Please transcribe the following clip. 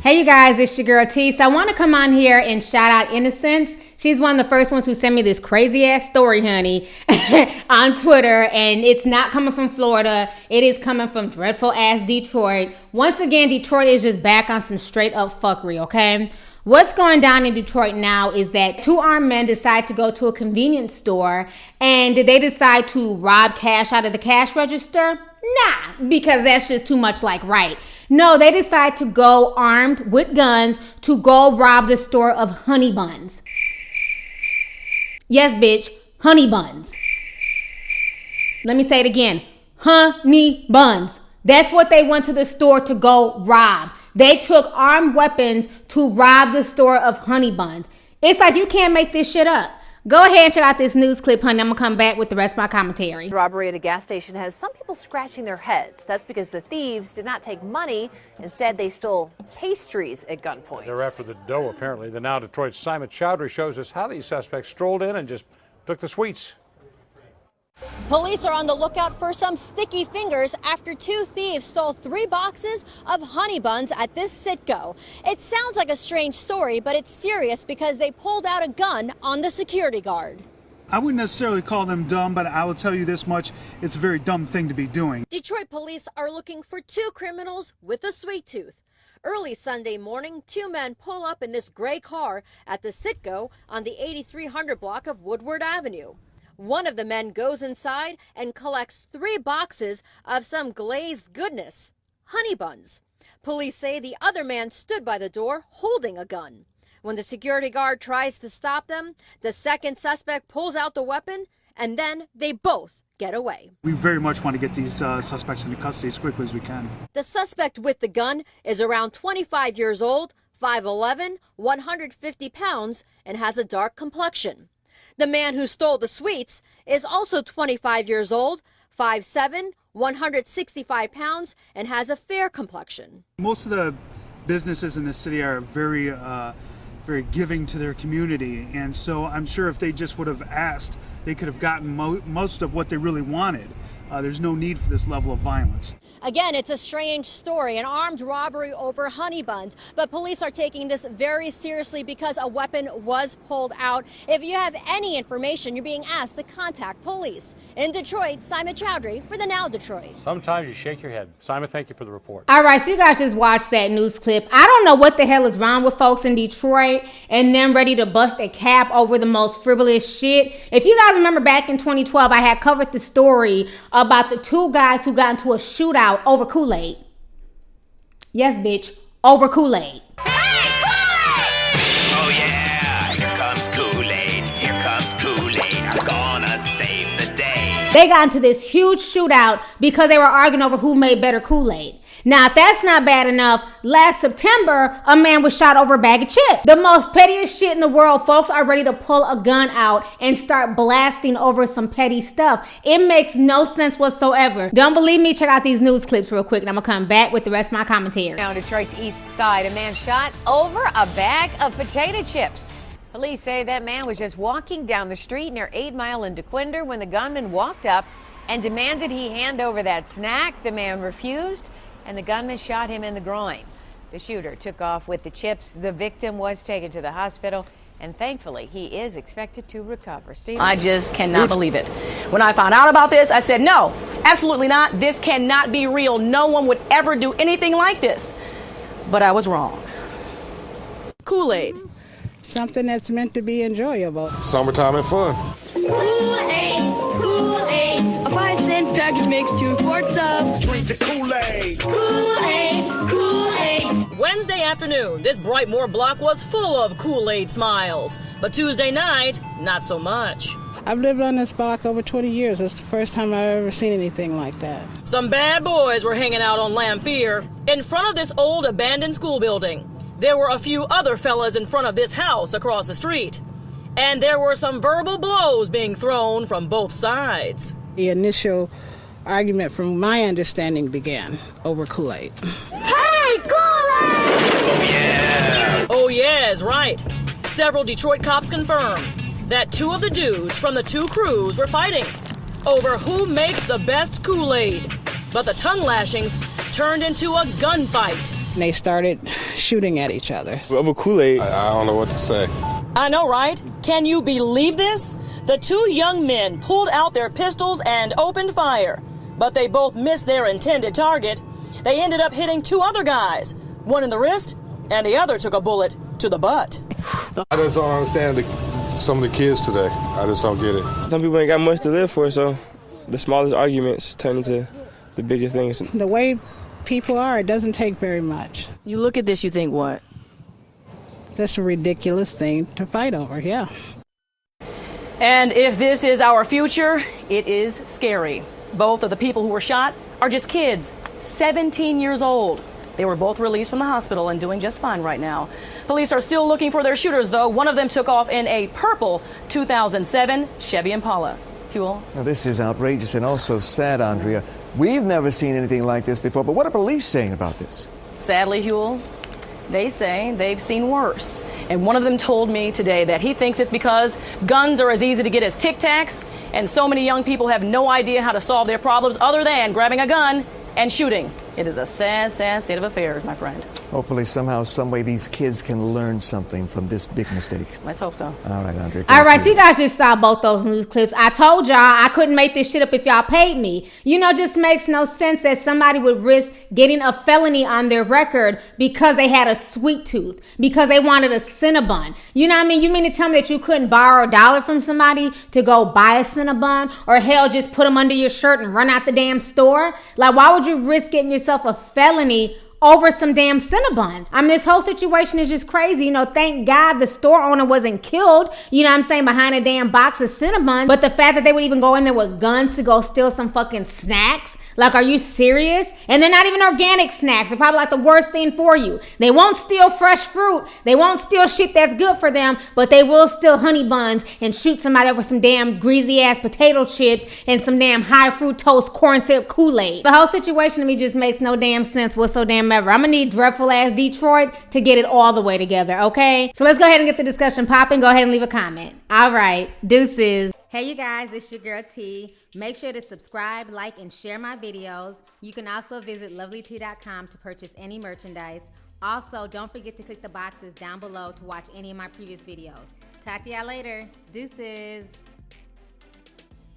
Hey you guys, it's your girl T. So I want to come on here and shout out Innocence. She's one of the first ones who sent me this crazy ass story, honey, on Twitter. And it's not coming from Florida. It is coming from dreadful ass Detroit. Once again, Detroit is just back on some straight up fuckery, okay? What's going down in Detroit now is that two armed men decide to go to a convenience store and they decide to rob cash out of the cash register. Nah, because that's just too much like right. No, they decide to go armed with guns to go rob the store of Honey Buns. Yes, bitch, Honey Buns. Let me say it again. Honey Buns. That's what they went to the store to go rob. They took armed weapons to rob the store of Honey Buns. It's like you can't make this shit up. Go ahead and check out this news clip, honey. I'm going to come back with the rest of my commentary. Robbery at a gas station has some people scratching their heads. That's because the thieves did not take money. Instead, they stole pastries at gunpoint. They're after the dough, apparently. The Now Detroit's Simon Chowdhury shows us how these suspects strolled in and just took the sweets. Police are on the lookout for some sticky fingers after two thieves stole 3 boxes of Honey Buns at this Citgo. It sounds like a strange story, but it's serious because they pulled out a gun on the security guard. I wouldn't necessarily call them dumb, but I will tell you this much, it's a very dumb thing to be doing. Detroit police are looking for 2 criminals with a sweet tooth. Early Sunday morning, 2 men pull up in this gray car at the Citgo on the 8300 block of Woodward Avenue. One of the men goes inside and collects 3 boxes of some glazed goodness, Honey Buns. Police say the other man stood by the door holding a gun. When the security guard tries to stop them, the second suspect pulls out the weapon, and then they both get away. We very much want to get these suspects into custody as quickly as we can. The suspect with the gun is around 25 years old, 5'11", 150 pounds, and has a dark complexion. The man who stole the sweets is also 25 years old, 5'7", 165 pounds, and has a fair complexion. Most of the businesses in the city are very giving to their community, and so I'm sure if they just would have asked, they could have gotten most of what they really wanted. There's no need for this level of violence. Again, it's a strange story, an armed robbery over Honey Buns, but police are taking this very seriously because a weapon was pulled out. If you have any information, you're being asked to contact police. In Detroit, Simon Chowdhury for the Now Detroit. Sometimes you shake your head. Simon, thank you for the report. All right, so you guys just watched that news clip. I don't know what the hell is wrong with folks in Detroit and them ready to bust a cap over the most frivolous shit. If you guys remember back in 2012, I had covered the story about the 2 guys who got into a shootout over Kool-Aid. Yes, bitch, over Kool-Aid. Hey, Kool-Aid! Oh yeah, here comes Kool-Aid, here comes Kool-Aid, I'm gonna save the day. They got into this huge shootout because they were arguing over who made better Kool-Aid. Now, if that's not bad enough, last September, a man was shot over a bag of chips. The most pettiest shit in the world. Folks are ready to pull a gun out and start blasting over some petty stuff. It makes no sense whatsoever. Don't believe me? Check out these news clips real quick, and I'm going to come back with the rest of my commentary. Now, Detroit's east side, a man shot over a bag of potato chips. Police say that man was just walking down the street near 8 Mile in DeQuinder when the gunman walked up and demanded he hand over that snack. The man refused, and the gunman shot him in the groin. The shooter took off with the chips. The victim was taken to the hospital, and thankfully, he is expected to recover. Steve? I just cannot believe it. When I found out about this, I said, no, absolutely not. This cannot be real. No one would ever do anything like this. But I was wrong. Kool-Aid. Something that's meant to be enjoyable. Summertime and fun. Kool-Aid, Kool-Aid, a 5-cent package makes 2 quarts of. Drink the Kool-Aid. Kool-Aid, Kool-Aid. Wednesday afternoon, this Brightmoor block was full of Kool-Aid smiles. But Tuesday night, not so much. I've lived on this block over 20 years. It's the first time I've ever seen anything like that. Some bad boys were hanging out on Lamphere in front of this old abandoned school building. There were a few other fellas in front of this house across the street. And there were some verbal blows being thrown from both sides. The initial argument, from my understanding, began over Kool-Aid. Hey, Kool-Aid! Oh yeah! Oh yeah is right. Several Detroit cops confirmed that 2 of the dudes from the 2 crews were fighting over who makes the best Kool-Aid. But the tongue lashings turned into a gunfight. and they started shooting at each other. Over Kool-Aid. I don't know what to say. I know, right? Can you believe this? The two young men pulled out their pistols and opened fire, but they both missed their intended target. They ended up hitting two other guys, one in the wrist, and the other took a bullet to the butt. I just don't understand some of the kids today. I just don't get it. Some people ain't got much to live for, so the smallest arguments turn into the biggest things. The way people are, it doesn't take very much. You look at this, you think what? That's a ridiculous thing to fight over, yeah. And if this is our future, it is scary. Both of the people who were shot are just kids, 17 years old. They were both released from the hospital and doing just fine right now. Police are still looking for their shooters, though. One of them took off in a purple 2007 Chevy Impala. Huel? Now, this is outrageous and also sad, Andrea. We've never seen anything like this before, but what are police saying about this? Sadly, Huel, they say they've seen worse. And one of them told me today that he thinks it's because guns are as easy to get as Tic Tacs, and so many young people have no idea how to solve their problems other than grabbing a gun and shooting. It is a sad, sad state of affairs, my friend. Hopefully, somehow, some way, these kids can learn something from this big mistake. Let's hope so. All right, Andrea. All right, so you guys just saw both those news clips. I told y'all I couldn't make this shit up if y'all paid me. You know, just makes no sense that somebody would risk getting a felony on their record because they had a sweet tooth, because they wanted a Cinnabon. You know what I mean? You mean to tell me that you couldn't borrow $1 from somebody to go buy a Cinnabon, or hell, just put them under your shirt and run out the damn store? Like, why would you risk getting yourself a felony over some damn Cinnabons? I mean, this whole situation is just crazy. You know, thank God the store owner wasn't killed, you know what I'm saying, behind a damn box of Cinnabons. But the fact that they would even go in there with guns to go steal some fucking snacks, like, are you serious? And they're not even organic snacks. They're probably like the worst thing for you. They won't steal fresh fruit. They won't steal shit that's good for them, but they will steal honey buns and shoot somebody over some damn greasy ass potato chips and some damn high fructose corn syrup Kool-Aid. The whole situation to me just makes no damn sense whatsoever. I'm gonna need dreadful ass Detroit to get it all the way together, okay? So let's go ahead and get the discussion popping. Go ahead and leave a comment. All right, deuces. Hey you guys, it's your girl T. Make sure to subscribe, like, and share my videos. You can also visit lovelyt.com to purchase any merchandise. Also, don't forget to click the boxes down below to watch any of my previous videos. Talk to y'all later. Deuces.